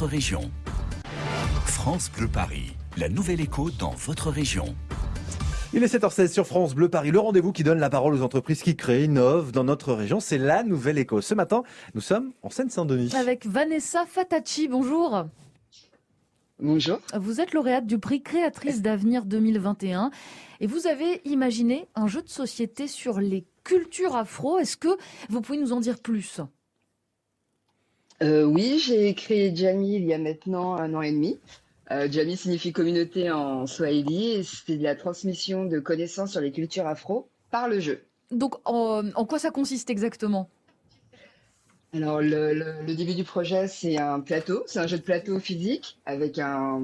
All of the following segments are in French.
Région. France Bleu Paris, la nouvelle écho dans votre région. Il est 7h16 sur France Bleu Paris, le rendez-vous qui donne la parole aux entreprises qui créent, innovent dans notre région. C'est la nouvelle écho. Ce matin, nous sommes en Seine-Saint-Denis. Avec Vanessa Fatacci, bonjour. Bonjour. Vous êtes lauréate du prix Créatrice d'avenir 2021 et vous avez imaginé un jeu de société sur les cultures afro. Est-ce que vous pouvez nous en dire plus ? Oui, j'ai créé Jami il y a maintenant 1 an et demi. Jami signifie communauté en swahili et c'est de la transmission de connaissances sur les cultures afro par le jeu. Donc, en quoi ça consiste exactement ? Alors, le début du projet, c'est un jeu de plateau physique avec un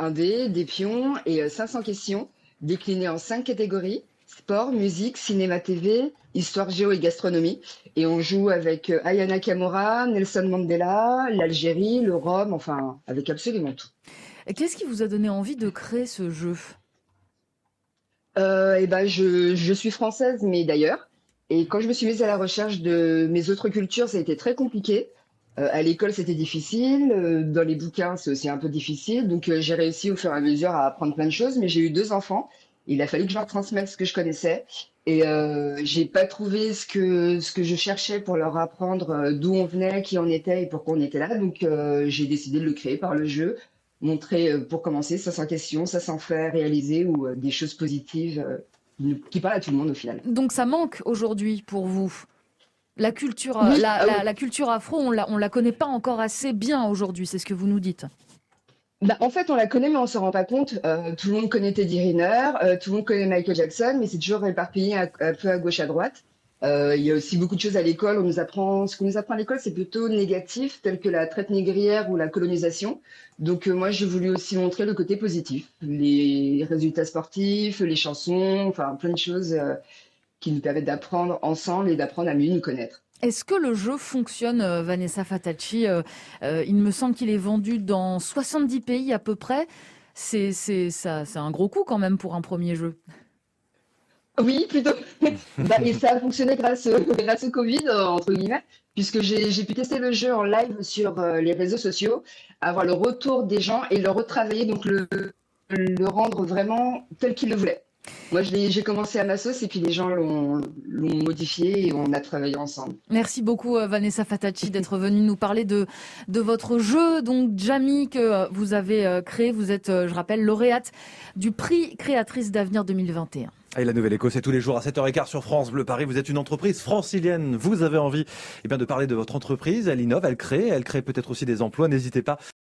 dé, des pions et 500 questions déclinées en 5 catégories: sport, musique, cinéma, TV, histoire, géo et gastronomie. Et on joue avec Aya Nakamura, Nelson Mandela, l'Algérie, le Rhum, enfin, avec absolument tout. Qu'est-ce qui vous a donné envie de créer ce jeu ? Je suis française, mais d'ailleurs. Et quand je me suis mise à la recherche de mes autres cultures, ça a été très compliqué. À l'école, c'était difficile. Dans les bouquins, c'est aussi un peu difficile. Donc, j'ai réussi au fur et à mesure à apprendre plein de choses. Mais j'ai eu 2 enfants. Il a fallu que je leur transmette ce que je connaissais. Et j'ai pas trouvé ce que je cherchais pour leur apprendre d'où on venait, qui on était et pourquoi on était là. Donc, j'ai décidé de le créer par le jeu. Montrer, pour commencer, 500 questions, 500 faits réalisés ou des choses positives qui parlent à tout le monde au final. Donc ça manque aujourd'hui pour vous ? La culture, Oui, la culture afro, on la connaît pas encore assez bien aujourd'hui, c'est ce que vous nous dites. En fait, on la connaît, mais on s'en rend pas compte. Tout le monde connaît Teddy Riner, tout le monde connaît Michael Jackson, mais c'est toujours éparpillé un peu à gauche, à droite. Il y a aussi beaucoup de choses à l'école. Ce qu'on nous apprend à l'école, c'est plutôt négatif, tel que la traite négrière ou la colonisation. Donc moi, j'ai voulu aussi montrer le côté positif, les résultats sportifs, les chansons, enfin plein de choses qui nous permettent d'apprendre ensemble et d'apprendre à mieux nous connaître. Est-ce que le jeu fonctionne, Vanessa Fatacci ? Il me semble qu'il est vendu dans 70 pays à peu près. C'est un gros coup quand même pour un premier jeu. Oui, plutôt. Et ça a fonctionné grâce au Covid, entre guillemets, puisque j'ai pu tester le jeu en live sur les réseaux sociaux, avoir le retour des gens et le retravailler, donc le rendre vraiment tel qu'ils le voulaient. Moi, j'ai commencé à ma sauce et puis les gens l'ont modifié et on a travaillé ensemble. Merci beaucoup Vanessa Fatacci d'être venue nous parler de votre jeu, donc Jami, que vous avez créé. Vous êtes, je rappelle, lauréate du prix Créatrice d'avenir 2021. Et la nouvelle écho, c'est tous les jours à 7h15 sur France Bleu Paris. Vous êtes une entreprise francilienne. Vous avez envie de parler de votre entreprise. Elle innove, elle crée peut-être aussi des emplois. N'hésitez pas.